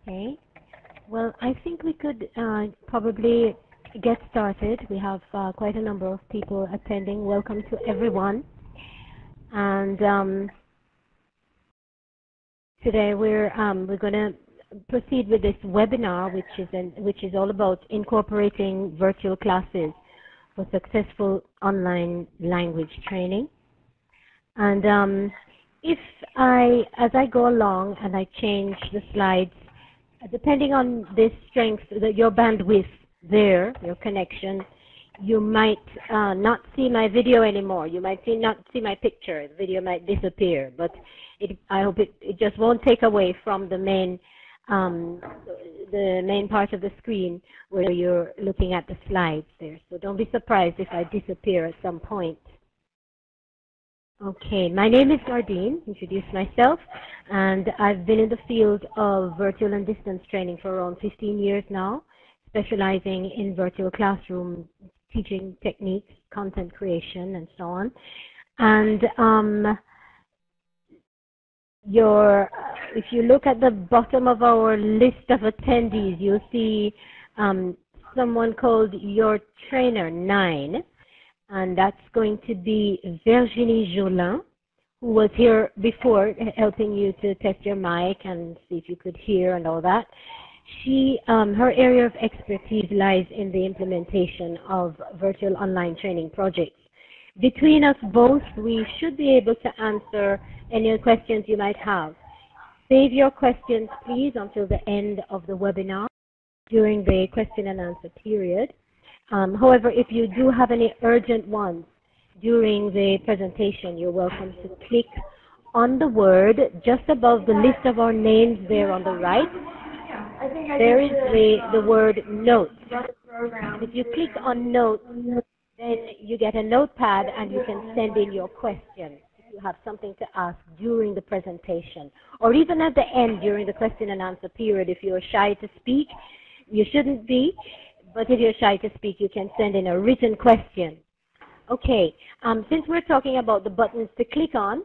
Okay. Well, I think we could probably get started. We have quite a number of people attending. Welcome to everyone. And today we're going to proceed with this webinar, which is all about incorporating virtual classes for successful online language training. And as I go along and I change the slides, depending on the strength, your bandwidth there, your connection, you might not see my video anymore. You might not see my picture. The video might disappear, but I hope it just won't take away from the main part of the screen where you're looking at the slides there. So don't be surprised if I disappear at some point. Okay, my name is Gardine, introduce myself, and I've been in the field of virtual and distance training for around 15 years now, specializing in virtual classroom teaching techniques, content creation, and so on. And if you look at the bottom of our list of attendees, you'll see someone called Your Trainer 9. And that's going to be Virginie Jolin, who was here before helping you to test your mic and see if you could hear and all that. Her area of expertise lies in the implementation of virtual online training projects. Between us both, we should be able to answer any questions you might have. Save your questions, please, until the end of the webinar during the question and answer period. However, if you do have any urgent ones during the presentation, you're welcome to click on the word just above the list of our names there on the right. There is the word notes. If you click on notes, then you get a notepad and you can send in your questions if you have something to ask during the presentation, or even at the end during the question and answer period. If you're shy to speak, you shouldn't be. But if you're shy to speak, you can send in a written question. Okay, since we're talking about the buttons to click on,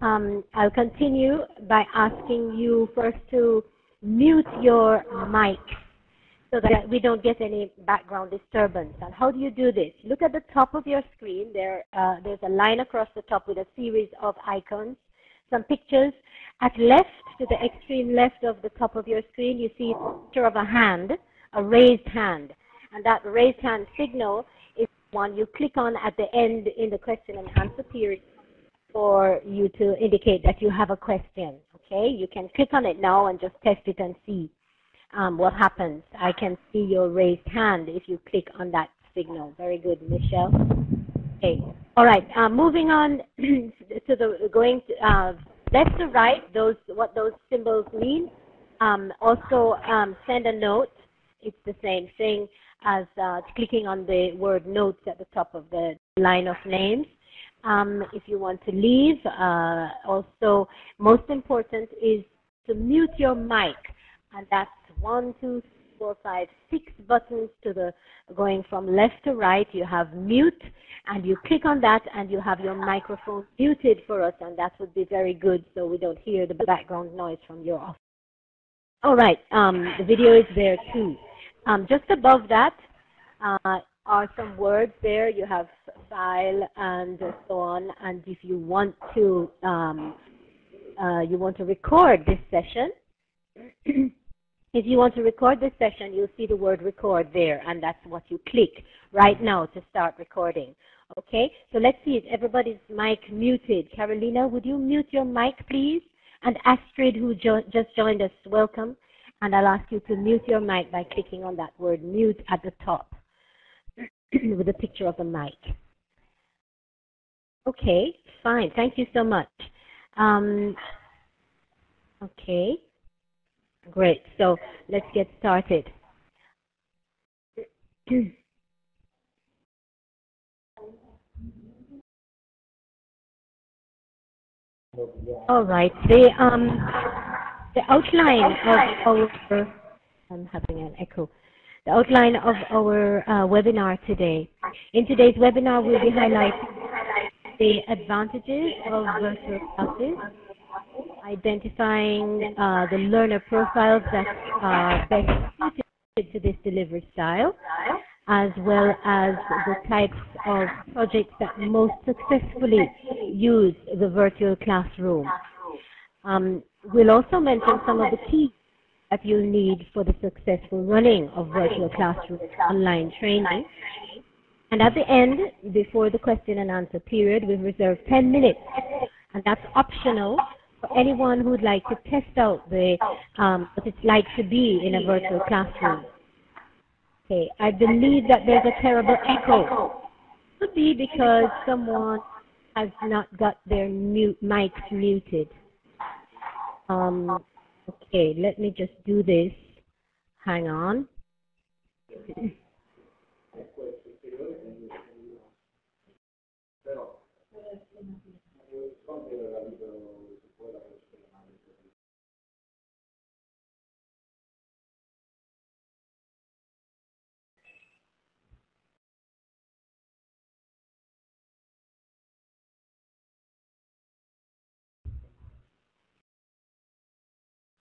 I'll continue by asking you first to mute your mic so that we don't get any background disturbance. And how do you do this? Look at the top of your screen. There's a line across the top with a series of icons, some pictures. At left, to the extreme left of the top of your screen, you see a picture of a hand, a raised hand. And that raised hand signal is one you click on at the end in the question and answer period for you to indicate that you have a question. Okay, you can click on it now and just test it and see what happens. I can see your raised hand if you click on that signal. Very good, Michelle. Okay, all right, moving on to going left to right, what those symbols mean. Also send a note. It's the same thing as clicking on the word notes at the top of the line of names. If you want to leave, also most important is to mute your mic. And that's 1, 2, 3, 4, 5, 6 buttons going from left to right. You have mute, and you click on that, and you have your microphone muted for us, and that would be very good so we don't hear the background noise from your office. All right, the video is there too. Just above that are some words there. You have file and so on. And if you want to record this session, if you want to record this session, you'll see the word record there, and that's what you click right now to start recording. Okay, so let's see if everybody's mic muted. Carolina, would you mute your mic, please? And Astrid, who just joined us, welcome. And I'll ask you to mute your mic by clicking on that word mute at the top with a picture of the mic. Okay, fine. Thank you so much. Okay, great. So let's get started. All right. The outline of our, I'm having an echo. The outline of our webinar today. In today's webinar, we'll be highlighting the advantages of virtual classes identifying the learner profiles that are best suited to this delivery style, as well as the types of projects that most successfully use the virtual classroom. We'll also mention some of the keys that you'll need for the successful running of virtual classroom online training. And at the end, before the question and answer period, we've reserved 10 minutes, and that's optional for anyone who'd like to test out what it's like to be in a virtual classroom. Okay, I believe that there's a terrible echo. It could be because someone has not got their mics muted. Okay, let me just do this. Hang on.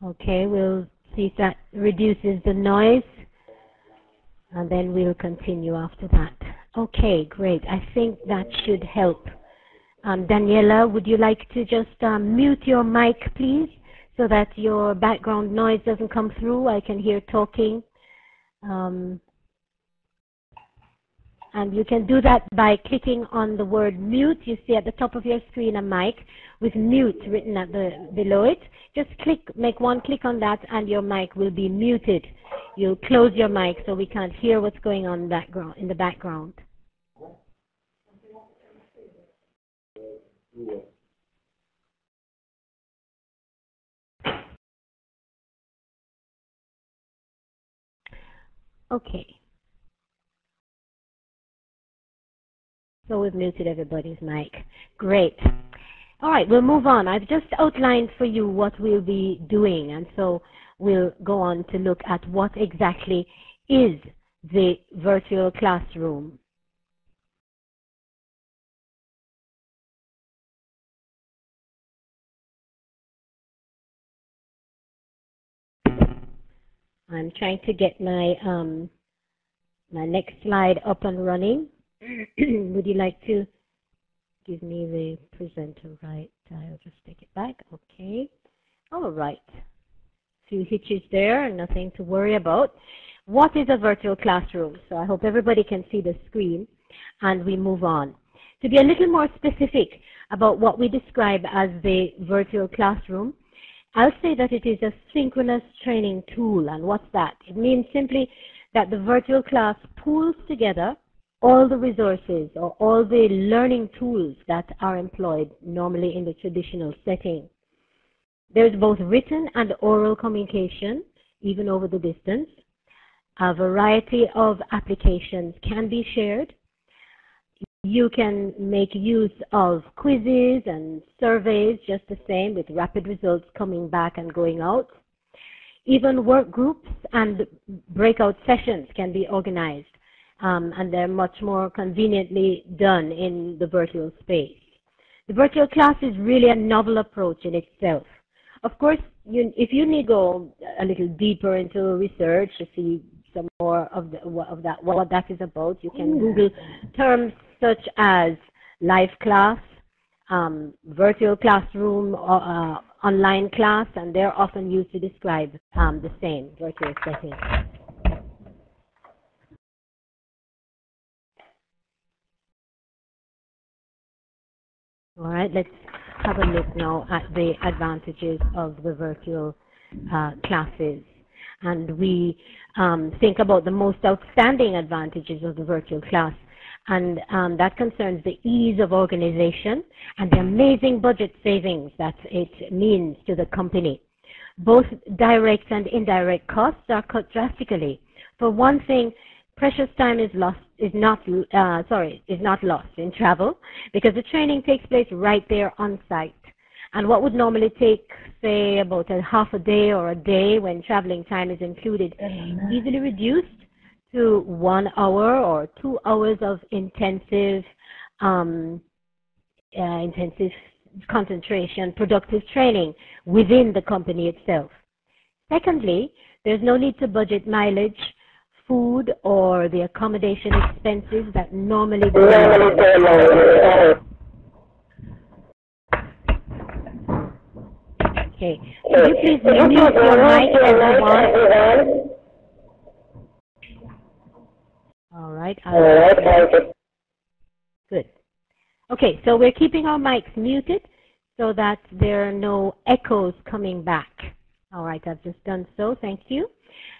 Okay, we'll see if that reduces the noise, and then we'll continue after that. Okay, great. I think that should help. Daniela, would you like to just mute your mic, please, so that your background noise doesn't come through? I can hear talking. And you can do that by clicking on the word mute. You see at the top of your screen a mic with mute written at below it. Just make one click on that, and your mic will be muted. You'll close your mic so we can't hear what's going on in the background. Okay. So we've muted everybody's mic. Great. All right, we'll move on. I've just outlined for you what we'll be doing, and so we'll go on to look at what exactly is the virtual classroom. I'm trying to get my my next slide up and running. Would you like to give me the presenter right? I'll just take it back. Okay. All right. Few hitches there, nothing to worry about. What is a virtual classroom? So I hope everybody can see the screen, and we move on. To be a little more specific about what we describe as the virtual classroom, I'll say that it is a synchronous training tool. And what's that? It means simply that the virtual class pools together all the resources or all the learning tools that are employed normally in the traditional setting. There's both written and oral communication, even over the distance. A variety of applications can be shared. You can make use of quizzes and surveys just the same, with rapid results coming back and going out. Even work groups and breakout sessions can be organized, and they're much more conveniently done in the virtual space. The virtual class is really a novel approach in itself. Of course, if you need to go a little deeper into research to see some more of what that is about, you can Google terms such as live class, virtual classroom, online class, and they're often used to describe the same virtual setting. All right, let's have a look now at the advantages of the virtual classes. And we think about the most outstanding advantages of the virtual class. And that concerns the ease of organization and the amazing budget savings that it means to the company. Both direct and indirect costs are cut drastically. For one thing, precious time is not lost in travel, because the training takes place right there on site. And what would normally take, say, about a half a day or a day when traveling time is included, easily reduced to 1 hour or 2 hours of intensive concentration, productive training within the company itself. Secondly, there's no need to budget mileage, food, or the accommodation expenses that normally go along. Okay, could you please mute your mic, everyone? All right. Good. Okay, so we're keeping our mics muted so that there are no echoes coming back. All right, I've just done so. Thank you.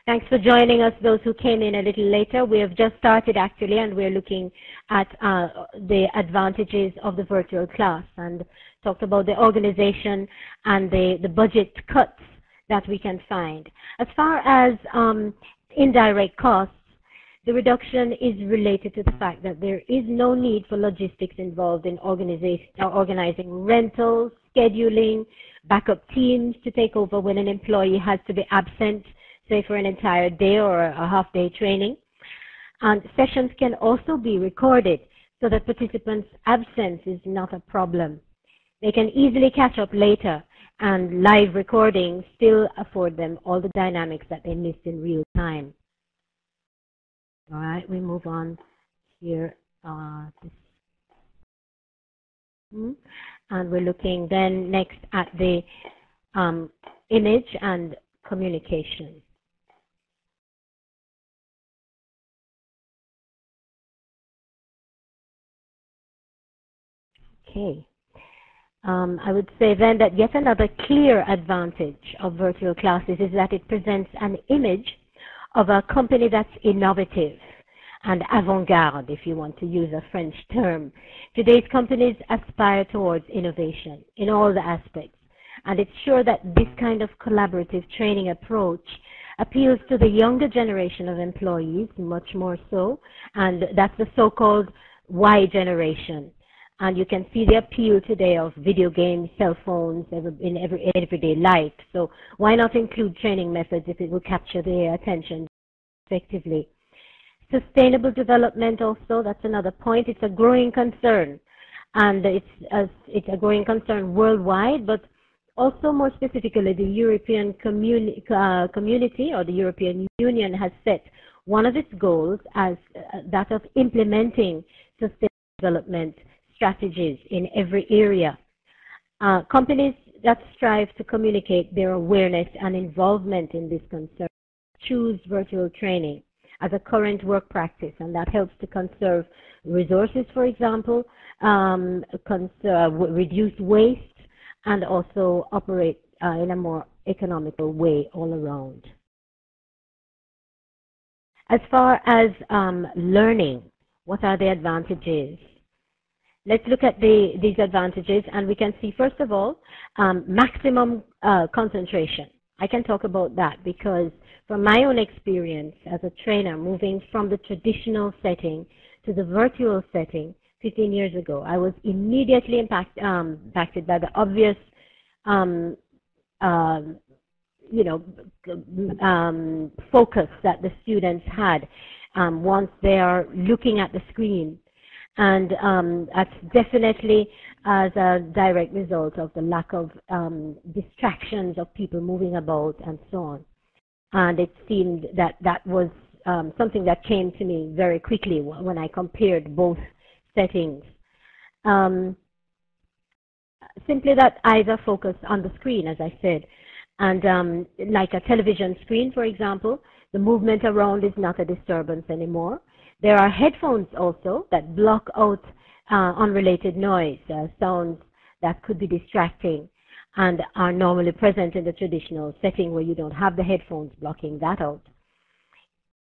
Thanks for joining us, those who came in a little later. We have just started, actually, and we're looking at the advantages of the virtual class and talked about the organization and the budget cuts that we can find. As far as indirect costs, the reduction is related to the fact that there is no need for logistics involved in organizing rentals, scheduling, backup teams to take over when an employee has to be absent, say for an entire day or a half-day training. And sessions can also be recorded so that participants' absence is not a problem. They can easily catch up later, and live recordings still afford them all the dynamics that they missed in real time. All right, we move on here. And we're looking then next at the image and communication. Okay. I would say then that yet another clear advantage of virtual classes is that it presents an image of a company that's innovative and avant-garde, if you want to use a French term. Today's companies aspire towards innovation in all the aspects, and it's sure that this kind of collaborative training approach appeals to the younger generation of employees, much more so, and that's the so-called Y generation. And you can see the appeal today of video games, cell phones, in everyday life. So why not include training methods if it will capture their attention effectively? Sustainable development also, that's another point. It's a growing concern. And it's a growing concern worldwide, but also more specifically the European community or the European Union has set one of its goals as that of implementing sustainable development strategies in every area. Companies that strive to communicate their awareness and involvement in this concern choose virtual training as a current work practice, and that helps to conserve resources, for example, reduce waste, and also operate in a more economical way all around. As far as learning, what are the advantages? Let's look at these advantages, and we can see, first of all, maximum concentration. I can talk about that because from my own experience as a trainer, moving from the traditional setting to the virtual setting 15 years ago, I was immediately impacted by the obvious focus that the students had once they are looking at the screen. And that's definitely as a direct result of the lack of distractions of people moving about and so on. And it seemed that that was something that came to me very quickly when I compared both settings. Simply that eyes are focused on the screen, as I said. And like a television screen, for example, the movement around is not a disturbance anymore. There are headphones also that block out unrelated noise, sounds that could be distracting and are normally present in the traditional setting where you don't have the headphones blocking that out.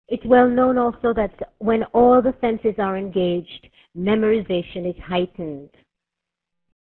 It's well known also that when all the senses are engaged, memorization is heightened.